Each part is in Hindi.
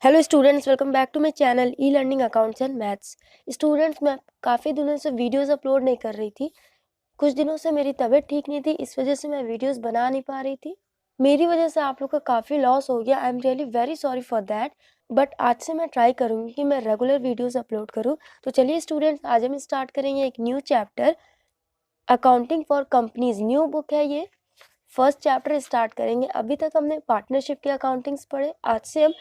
Hello students, welcome back to my channel E learning accounts and maths. Students, मैं काफ़ी दिनों से वीडियोस अपलोड नहीं कर रही थी। कुछ दिनों से मेरी तबीयत ठीक नहीं थी, इस वजह से मैं वीडियोस बना नहीं पा रही थी। मेरी वजह से आप लोग का काफ़ी लॉस हो गया। I am really very sorry for that. But आज से मैं ट्राई करूँगी कि मैं रेगुलर वीडियोज़ अपलोड करूँ। तो चलिए स्टूडेंट्स, आज हम स्टार्ट करेंगे एक new chapter, accounting for companies. New book है ये, फर्स्ट चैप्टर स्टार्ट करेंगे। अभी तक हमने पार्टनरशिप के अकाउंटिंग्स पढ़े, आज से हम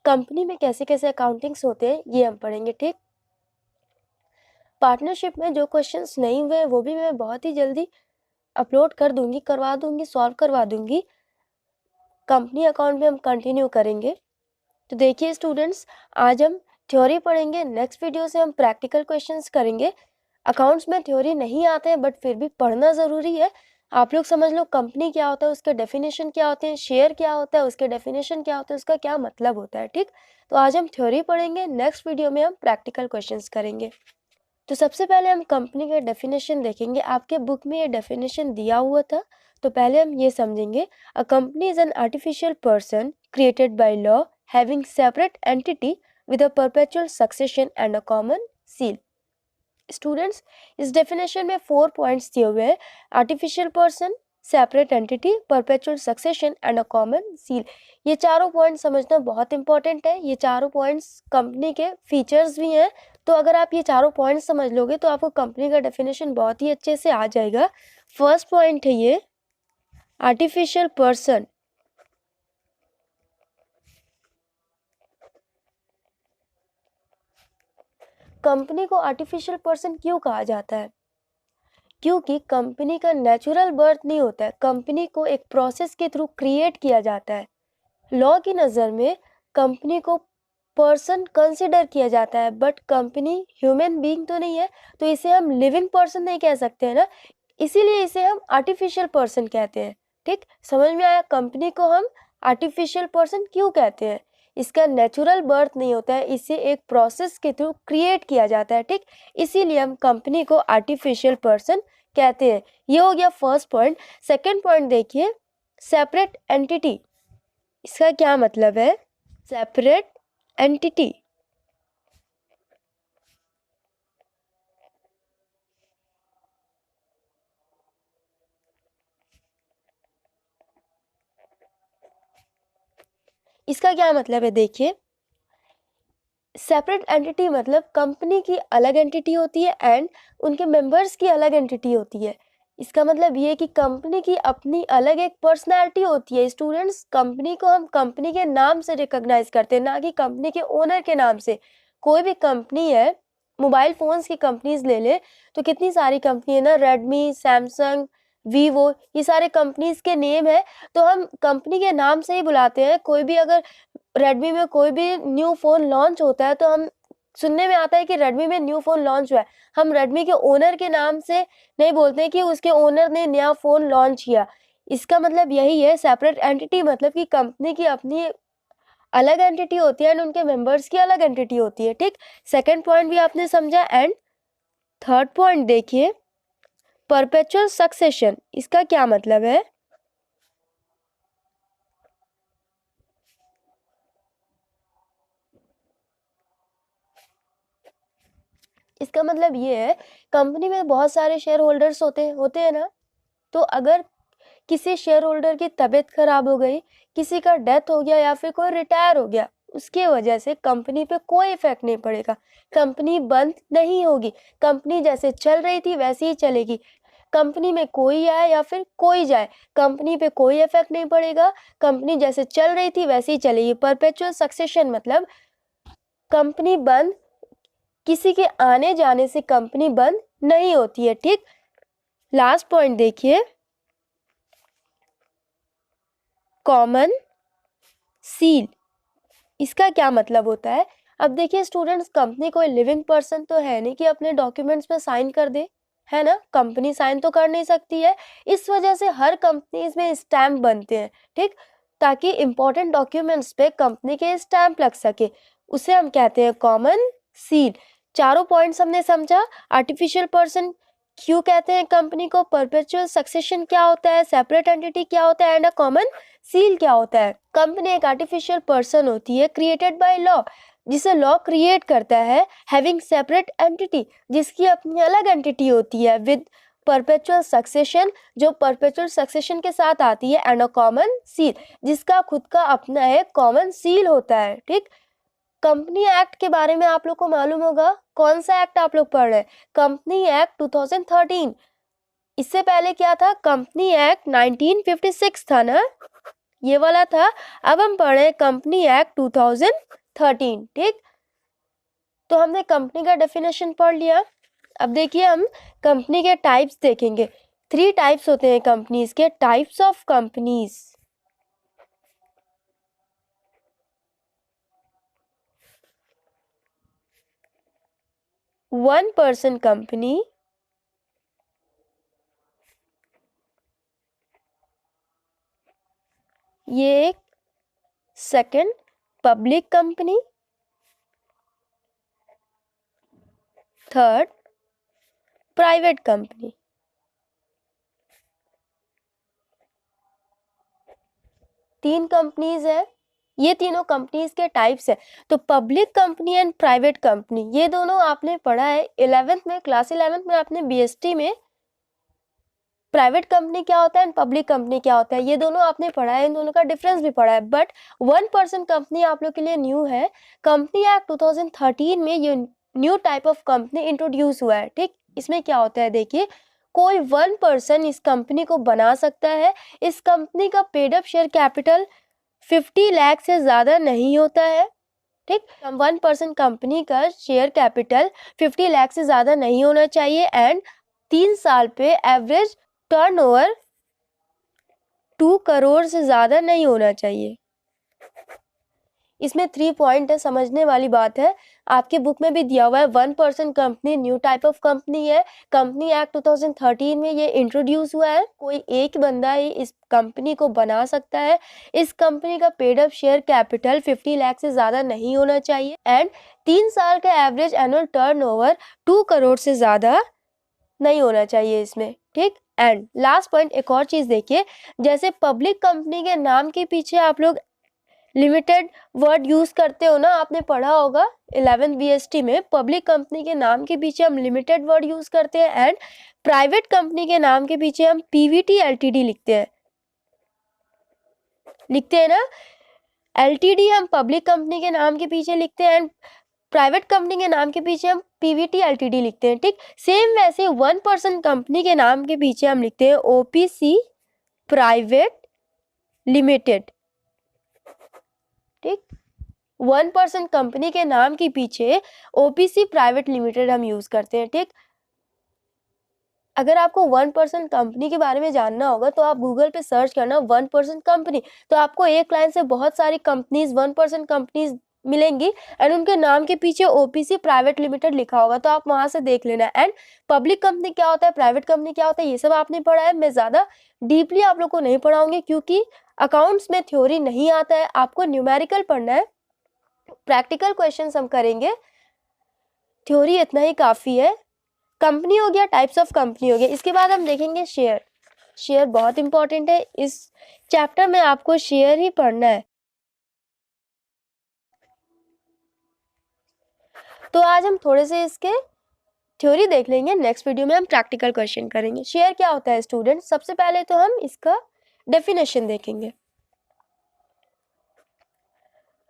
कंपनी में कैसे कैसे अकाउंटिंग्स होते हैं ये हम पढ़ेंगे। ठीक, पार्टनरशिप में जो क्वेश्चंस नहीं हुए वो भी मैं बहुत ही जल्दी अपलोड कर दूंगी, करवा दूंगी, सॉल्व करवा दूंगी। कंपनी अकाउंट में हम कंटिन्यू करेंगे। तो देखिए स्टूडेंट्स, आज हम थ्योरी पढ़ेंगे, नेक्स्ट वीडियो से हम प्रैक्टिकल क्वेश्चंस करेंगे। अकाउंट्स में थ्योरी नहीं आते हैं बट फिर भी पढ़ना ज़रूरी है। आप लोग समझ लो कंपनी क्या होता है, उसके डेफिनेशन क्या होते हैं, शेयर क्या होता है, उसके डेफिनेशन क्या होता है, उसका क्या मतलब होता है। ठीक, तो आज हम थ्योरी पढ़ेंगे, नेक्स्ट वीडियो में हम प्रैक्टिकल क्वेश्चंस करेंगे। तो सबसे पहले हम कंपनी का डेफिनेशन देखेंगे। आपके बुक में ये डेफिनेशन दिया हुआ था, तो पहले हम ये समझेंगे। A company is an artificial person created by law having separate entity with a perpetual succession and a common seal. Students, इस डेफिनेशन में 4 पॉइंट्स दिए हुए हैं। Artificial person, separate entity, perpetual succession and a common seal. ये चारों पॉइंट समझना बहुत इंपॉर्टेंट है। ये चारों पॉइंट्स कंपनी के फीचर्स भी हैं। तो अगर आप ये चारों पॉइंट्स समझ लोगे तो आपको कंपनी का डेफिनेशन बहुत ही अच्छे से आ जाएगा। फर्स्ट पॉइंट है ये, आर्टिफिशियल पर्सन। कंपनी को आर्टिफिशियल पर्सन क्यों कहा जाता है? क्योंकि कंपनी का नेचुरल बर्थ नहीं होता है, कंपनी को एक प्रोसेस के थ्रू क्रिएट किया जाता है। लॉ की नज़र में कंपनी को पर्सन कंसिडर किया जाता है, बट कंपनी ह्यूमन बीइंग तो नहीं है, तो इसे हम लिविंग पर्सन नहीं कह सकते हैं ना, इसीलिए इसे हम आर्टिफिशियल पर्सन कहते हैं। ठीक, समझ में आया? कंपनी को हम आर्टिफिशियल पर्सन क्यों कहते हैं? इसका नेचुरल बर्थ नहीं होता है, इसे एक प्रोसेस के थ्रू क्रिएट किया जाता है। ठीक, इसीलिए हम कंपनी को आर्टिफिशियल पर्सन कहते हैं। ये हो गया फर्स्ट पॉइंट। सेकेंड पॉइंट देखिए, सेपरेट एंटिटी। इसका क्या मतलब है? सेपरेट एंटिटी, इसका क्या मतलब है? देखिए, सेपरेट एंटिटी मतलब कंपनी की अलग एंटिटी होती है एंड उनके मेंबर्स की अलग एंटिटी होती है। इसका मतलब ये है कि कंपनी की अपनी अलग एक पर्सनैलिटी होती है। स्टूडेंट्स, कंपनी को हम कंपनी के नाम से रिकॉग्नाइज करते हैं, ना कि कंपनी के ओनर के नाम से। कोई भी कंपनी है, मोबाइल फोन्स की कंपनीज ले ले तो कितनी सारी कंपनी है ना, रेडमी, सैमसंग, वीवो, ये सारे कंपनीज के नेम है। तो हम कंपनी के नाम से ही बुलाते हैं। कोई भी अगर रेडमी में कोई भी न्यू फ़ोन लॉन्च होता है तो हम सुनने में आता है कि रेडमी में न्यू फ़ोन लॉन्च हुआ है। हम रेडमी के ओनर के नाम से नहीं बोलते कि उसके ओनर ने नया फ़ोन लॉन्च किया। इसका मतलब यही है, सेपरेट एंटिटी मतलब कि कंपनी की अपनी अलग एंटिटी होती है एंड उनके मेंबर्स की अलग एंटिटी होती है। ठीक, सेकंड पॉइंट भी आपने समझा। एंड थर्ड पॉइंट देखिए, परपेचुअल सक्सेशन। इसका क्या मतलब है? इसका मतलब ये है, कंपनी में बहुत सारे शेयर होल्डर्स होते हैं ना, तो अगर किसी शेयर होल्डर की तबीयत खराब हो गई, किसी का डेथ हो गया या फिर कोई रिटायर हो गया, उसके वजह से कंपनी पे कोई इफेक्ट नहीं पड़ेगा, कंपनी बंद नहीं होगी। कंपनी जैसे चल रही थी वैसे ही चलेगी। कंपनी में कोई आए या फिर कोई जाए, कंपनी पे कोई इफेक्ट नहीं पड़ेगा। कंपनी जैसे चल रही थी वैसे ही चलेगी। परपेचुअल सक्सेशन मतलब कंपनी बंद, किसी के आने जाने से कंपनी बंद नहीं होती है। ठीक, लास्ट पॉइंट देखिए, कॉमन सील। इसका क्या मतलब होता है? अब देखिए स्टूडेंट्स, कंपनी कोई लिविंग पर्सन तो है नहीं कि अपने डॉक्यूमेंट्स पे साइन कर दे, है ना? कंपनी साइन तो कर नहीं सकती है। इस वजह से हर कंपनीज में स्टैम्प बनते हैं। ठीक, ताकि इंपॉर्टेंट डॉक्यूमेंट्स पे कंपनी के स्टैम्प लग सके, उसे हम कहते हैं कॉमन सील। चारों पॉइंट्स हमने समझा। आर्टिफिशियल पर्सन क्यों कहते हैं कंपनी को? परपेचुअल सक्सेशन क्या होता है, सेपरेट एंटिटी क्या होता है, एंड अ कॉमन सील क्या होता है? कंपनी एक आर्टिफिशियल पर्सन होती है क्रिएटेड बाय लॉ, जिसे लॉ क्रिएट करता है, हैविंग सेपरेट एंटिटी, जिसकी अपनी अलग एंटिटी होती है, विद परपेचुअल सक्सेशन, जो परपेचुअल सक्सेशन के साथ आती है, एंड अ कॉमन सील, जिसका खुद का अपना एक कॉमन सील होता है। ठीक, कंपनी एक्ट के बारे में आप लोग को मालूम होगा। कौन सा एक्ट आप लोग पढ़ रहे हैं? Company act 2013। इससे पहले क्या था? कंपनी एक्ट 1956 था ना, ये वाला था। अब हम पढ़ रहे हैं कंपनी एक्ट 2013। ठीक, तो हमने कंपनी का डेफिनेशन पढ़ लिया। अब देखिए हम कंपनी के टाइप्स देखेंगे। 3 टाइप्स होते हैं कंपनीज के। Types of companies, one person company, ये एक। Second, public company. Third, private company. तीन कंपनीज है, ये तीनों कंपनीज के टाइप्स है। तो public company and private company, ये दोनों आपने पढ़ा है 11th में, क्लास 11th में आपने बीएसटी में प्राइवेट कंपनी क्या होता है एंड पब्लिक कंपनी क्या होता है, ये दोनों आपने पढ़ा है, इन दोनों का डिफरेंस भी पढ़ा है। बट वन पर्सन कंपनी आप लोग के लिए न्यू है। कंपनी एक्ट 2013 में ये new type of company introduce हुआ है। ठीक, इसमें क्या होता है देखिए, कोई वन पर्सन इस कंपनी को बना सकता है। इस कंपनी का paid up share capital 50 lakh से ज्यादा नहीं होता है। ठीक, वन पर्सन कंपनी का शेयर कैपिटल 50 लाख से ज्यादा नहीं होना चाहिए, एंड 3 साल पे एवरेज टर्नओवर 2 करोड़ से ज्यादा नहीं होना चाहिए। इसमें 3 पॉइंट है, समझने वाली बात है। आपके बुक में भी दिया हुआ है, one person company new type of company है। कंपनी एक्ट 2013 में ये इंट्रोड्यूस हुआ है। कोई एक बंदा ही इस कंपनी को बना सकता है। इस कंपनी का paid up share capital 50 lakh से ज्यादा नहीं होना चाहिए, एंड 3 साल का एवरेज एनुअल टर्नओवर 2 करोड़ से ज्यादा नहीं होना चाहिए इसमें। ठीक, एंड लास्ट पॉइंट एक और चीज देखिए, जैसे पब्लिक कंपनी के नाम के पीछे आप लोग लिमिटेड वर्ड यूज करते हो ना, आपने पढ़ा होगा 11th बीएसटी में। पब्लिक कंपनी के नाम के पीछे हम लिमिटेड वर्ड यूज करते हैं, एंड प्राइवेट कंपनी के नाम के पीछे हम पीवीटी एलटीडी लिखते हैं ना। एलटीडी हम पब्लिक कंपनी के नाम के पीछे लिखते हैं, एंड प्राइवेट कंपनी के नाम के पीछे हम पीवीटी एलटीडी लिखते हैं। ठीक, सेम वैसे वन पर्सन कंपनी के नाम के पीछे हम लिखते हैं ओपीसी प्राइवेट लिमिटेड। ठीक, वन पर्सन कंपनी के नाम के पीछे ओपीसी प्राइवेट लिमिटेड हम यूज करते हैं। ठीक, अगर आपको वन पर्सन कंपनी के बारे में जानना होगा तो आप गूगल पे सर्च करना वन पर्सन कंपनी, तो आपको एक लाइन से बहुत सारी कंपनीज, वन पर्सन कंपनीज मिलेंगी, एंड उनके नाम के पीछे ओपीसी प्राइवेट लिमिटेड लिखा होगा, तो आप वहां से देख लेना। एंड पब्लिक कंपनी क्या होता है, प्राइवेट कंपनी क्या होता है, ये सब आपने पढ़ा है। मैं ज्यादा डीपली आप लोग को नहीं पढ़ाऊंगी, क्योंकि अकाउंट्स में थ्योरी नहीं आता है, आपको न्यूमेरिकल पढ़ना है। प्रैक्टिकल क्वेश्चंस हम करेंगे, थ्योरी इतना ही काफी है। कंपनी हो गया, टाइप्स ऑफ कंपनी हो गया। इसके बाद हम देखेंगे शेयर। शेयर बहुत इंपॉर्टेंट है, इस चैप्टर में आपको शेयर ही पढ़ना है। तो आज हम थोड़े से इसके थ्योरी देख लेंगे, नेक्स्ट वीडियो में हम प्रैक्टिकल क्वेश्चन करेंगे। शेयर क्या होता है स्टूडेंट? सबसे पहले तो हम इसका डेफिनेशन देखेंगे।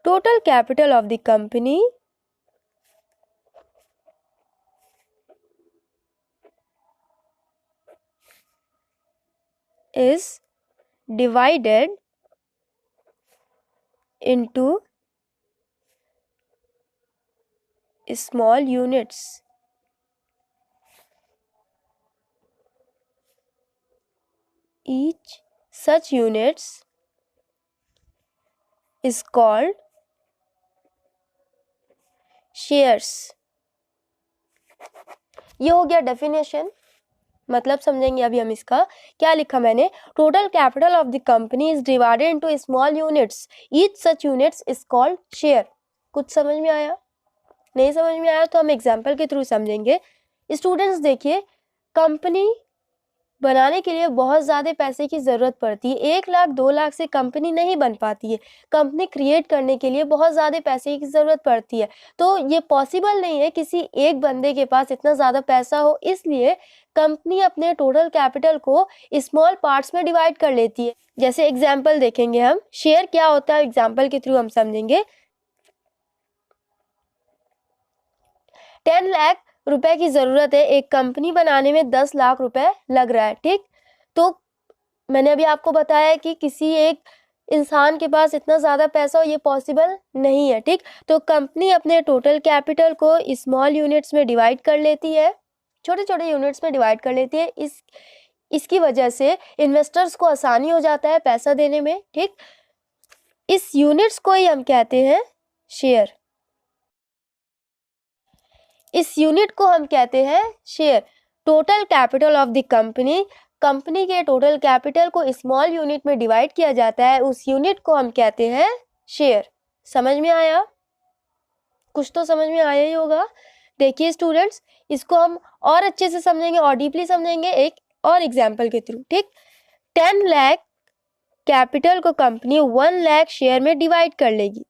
Total capital of the company is divided into small units. Each such units is called shares. ये हो गया डेफिनेशन, मतलब समझेंगे अभी हम इसका। क्या लिखा मैंने? Total capital of the company is divided into small units, each such units is called share. कुछ समझ में आया? नहीं समझ में आया तो हम एग्जांपल के थ्रू समझेंगे। स्टूडेंट्स देखिए, कंपनी बनाने के लिए बहुत ज़्यादा पैसे की ज़रूरत पड़ती है। 1 लाख 2 लाख से कंपनी नहीं बन पाती है। कंपनी क्रिएट करने के लिए बहुत ज़्यादा पैसे की ज़रूरत पड़ती है। तो ये पॉसिबल नहीं है किसी एक बंदे के पास इतना ज़्यादा पैसा हो, इसलिए कंपनी अपने टोटल कैपिटल को स्मॉल पार्ट्स में डिवाइड कर लेती है। जैसे एग्जाम्पल देखेंगे हम, शेयर क्या होता है एग्जाम्पल के थ्रू हम समझेंगे। 10 लाख रुपए की जरूरत है, एक कंपनी बनाने में 10 लाख रुपए लग रहा है, ठीक। तो मैंने अभी आपको बताया कि किसी एक इंसान के पास इतना ज़्यादा पैसा हो, ये पॉसिबल नहीं है, ठीक। तो कंपनी अपने टोटल कैपिटल को स्मॉल यूनिट्स में डिवाइड कर लेती है, छोटे छोटे यूनिट्स में डिवाइड कर लेती है। इसकी वजह से इन्वेस्टर्स को आसानी हो जाता है पैसा देने में, ठीक। इस यूनिट्स को ही हम कहते हैं शेयर। इस यूनिट को हम कहते हैं share. Total capital of the company, company के टोटल कैपिटल को स्मॉल यूनिट में डिवाइड किया जाता है, उस यूनिट को हम कहते हैं शेयर। समझ में आया? कुछ तो समझ में आया ही होगा। देखिए स्टूडेंट्स, इसको हम और अच्छे से समझेंगे और डीपली समझेंगे एक और एग्जाम्पल के थ्रू, ठीक। 10 लाख कैपिटल को कंपनी 1 लाख शेयर में डिवाइड कर लेगी।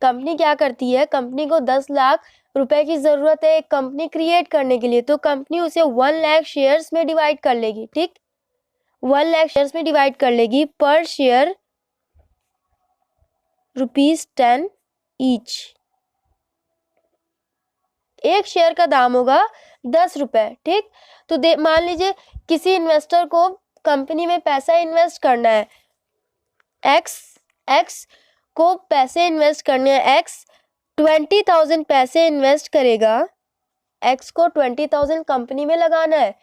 कंपनी क्या करती है, कंपनी को 10 लाख रुपए की जरूरत है एक कंपनी क्रिएट करने के लिए, तो कंपनी उसे 1 लाख शेयर्स में डिवाइड कर लेगी, ठीक। 1 लाख शेयर्स में डिवाइड कर लेगी। पर शेयर ₹10 ईच। एक शेयर का दाम होगा 10 रुपए, ठीक। तो मान लीजिए किसी इन्वेस्टर को कंपनी में पैसा इन्वेस्ट करना है, एक्स को पैसे इन्वेस्ट करने हैं, एक्स 20,000 पैसे इन्वेस्ट करेगा, एक्स को 20,000 कंपनी में लगाना है,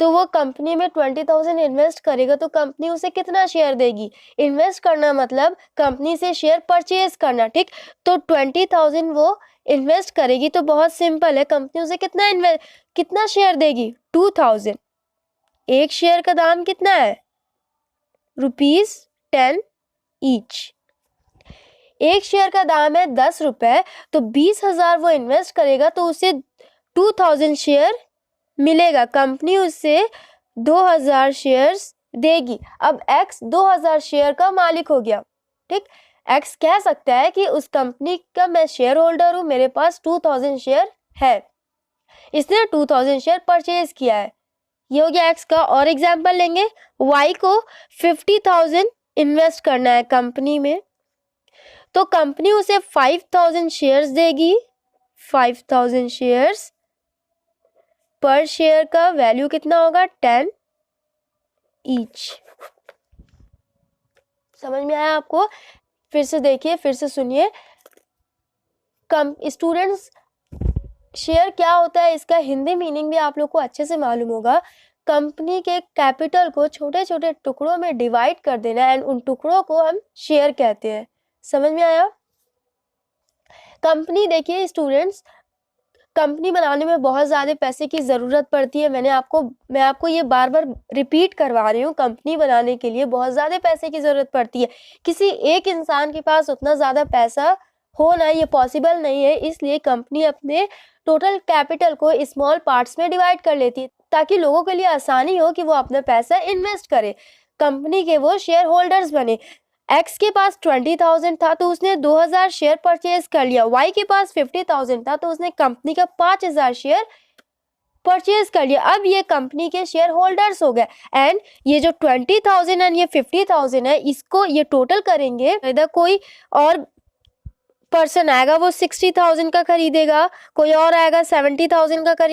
तो वो कंपनी में 20,000 इन्वेस्ट करेगा, तो कंपनी उसे कितना शेयर देगी? इन्वेस्ट करना मतलब कंपनी से शेयर परचेज करना, ठीक। तो 20,000 वो इन्वेस्ट करेगी, तो बहुत सिंपल है, कंपनी उसे कितना शेयर देगी? 2,000। एक शेयर का दाम कितना है? ₹10 ईच। एक शेयर का दाम है 10 रुपए, तो 20,000 वो इन्वेस्ट करेगा, तो उसे 2,000 शेयर मिलेगा, कंपनी उससे 2,000 शेयर्स देगी। अब एक्स 2,000 शेयर का मालिक हो गया, ठीक। एक्स कह सकता है कि उस कंपनी का मैं शेयर होल्डर हूं, मेरे पास 2,000 शेयर है, इसने 2,000 शेयर परचेज किया है। ये हो गया एक्स का। और एग्जाम्पल लेंगे, वाई को 50,000 इन्वेस्ट करना है कंपनी में, तो कंपनी उसे 5,000 शेयर्स देगी। 5,000 शेयर्स, पर शेयर का वैल्यू कितना होगा? 10 ईच। समझ में आया आपको? फिर से देखिए, फिर से सुनिए। स्टूडेंट्स, शेयर क्या होता है इसका हिंदी मीनिंग भी आप लोग को अच्छे से मालूम होगा। कंपनी के कैपिटल को छोटे छोटे टुकड़ों में डिवाइड कर देना, एंड उन टुकड़ों को हम शेयर कहते हैं। समझ में आया? कंपनी, देखिए स्टूडेंट्स, कंपनी बनाने में बहुत ज़्यादा पैसे की ज़रूरत पड़ती है। मैं आपको ये बार बार रिपीट करवा रही हूँ, कंपनी बनाने के लिए बहुत ज़्यादा पैसे की ज़रूरत पड़ती है। किसी एक इंसान के पास उतना ज़्यादा पैसा होना ये पॉसिबल नहीं है, इसलिए कंपनी अपने टोटल कैपिटल को स्मॉल पार्ट्स में डिवाइड कर लेती है, ताकि लोगों के लिए आसानी हो कि वो अपना पैसा इन्वेस्ट करे, कंपनी के वो शेयर होल्डर्स बने। एक्स के पास 20,000 था, तो उसने 2,000 शेयर परचेज कर लिया। वाई के पास 50,000 था, तो उसने कंपनी का 5,000 शेयर परचेज कर लिया। अब ये कंपनी के शेयर होल्डर्स हो गए, एंड ये जो 20,000 एंड ये 50,000 है, इसको ये टोटल करेंगे। इधर कोई और पर्सन आएगा, वो 60,000 का खरीदेगा, कोई और आएगा 70,000 का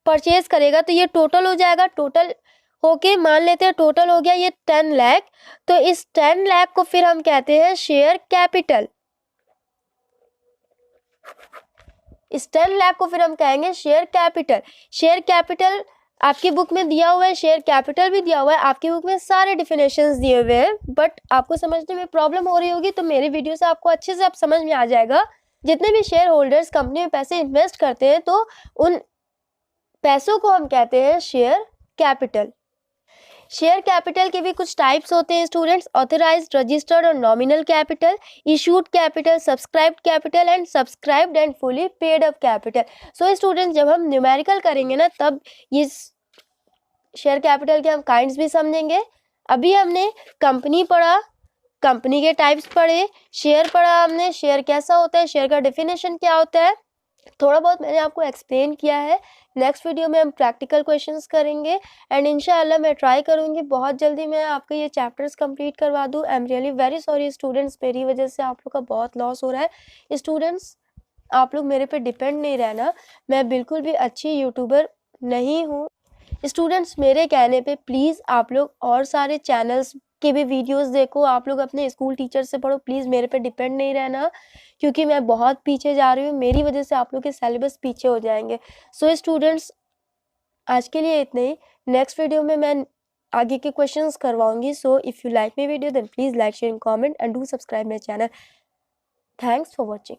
परचेज करेगा, तो ये टोटल हो जाएगा। टोटल होके मान लेते हैं टोटल हो गया ये 10 लाख, तो इस 10 लाख को फिर हम कहते हैं शेयर कैपिटल। इस 10 लाख को फिर हम कहेंगे शेयर कैपिटल। शेयर कैपिटल आपकी बुक में दिया हुआ है, शेयर कैपिटल भी दिया हुआ है, आपकी बुक में सारे डिफिनेशंस दिए हुए हैं, बट आपको समझने में प्रॉब्लम हो रही होगी, तो मेरे वीडियो से आपको अच्छे से समझ में आ जाएगा। जितने भी शेयर होल्डर्स कंपनी में पैसे इन्वेस्ट करते हैं, तो उन पैसों को हम कहते हैं शेयर कैपिटल। शेयर कैपिटल के भी कुछ टाइप्स होते हैं स्टूडेंट्स, ऑथराइज्ड, रजिस्टर्ड और nominal capital, issued capital, subscribed capital and subscribed and fully paid up capital. So students जब हम न्यूमेरिकल करेंगे ना तब ये शेयर कैपिटल के हम काइंड्स भी समझेंगे। अभी हमने कंपनी पढ़ा, कंपनी के टाइप्स पढ़े, शेयर पढ़ा हमने, शेयर कैसा होता है, शेयर का डेफिनेशन क्या होता है, थोड़ा बहुत मैंने आपको एक्सप्लेन किया है। नेक्स्ट वीडियो में हम प्रैक्टिकल क्वेश्चंस करेंगे एंड इंशाल्लाह मैं ट्राई करूंगी बहुत जल्दी मैं आपके ये चैप्टर्स कंप्लीट करवा दूं। I am really very sorry students, मेरी वजह से आप लोग का बहुत लॉस हो रहा है। स्टूडेंट्स आप लोग मेरे पे डिपेंड नहीं रहना, मैं बिल्कुल भी अच्छी यूट्यूबर नहीं हूँ। स्टूडेंट्स मेरे कहने पे प्लीज़ आप लोग और सारे चैनल्स के भी वीडियोस देखो, आप लोग अपने स्कूल टीचर से पढ़ो, प्लीज़ मेरे पे डिपेंड नहीं रहना क्योंकि मैं बहुत पीछे जा रही हूँ, मेरी वजह से आप लोग के सिलेबस पीछे हो जाएंगे। सो स्टूडेंट्स आज के लिए इतना ही, नेक्स्ट वीडियो में मैं आगे के क्वेश्चंस करवाऊंगी। So if you like my video then please like share and comment and do subscribe my channel. Thanks for watching.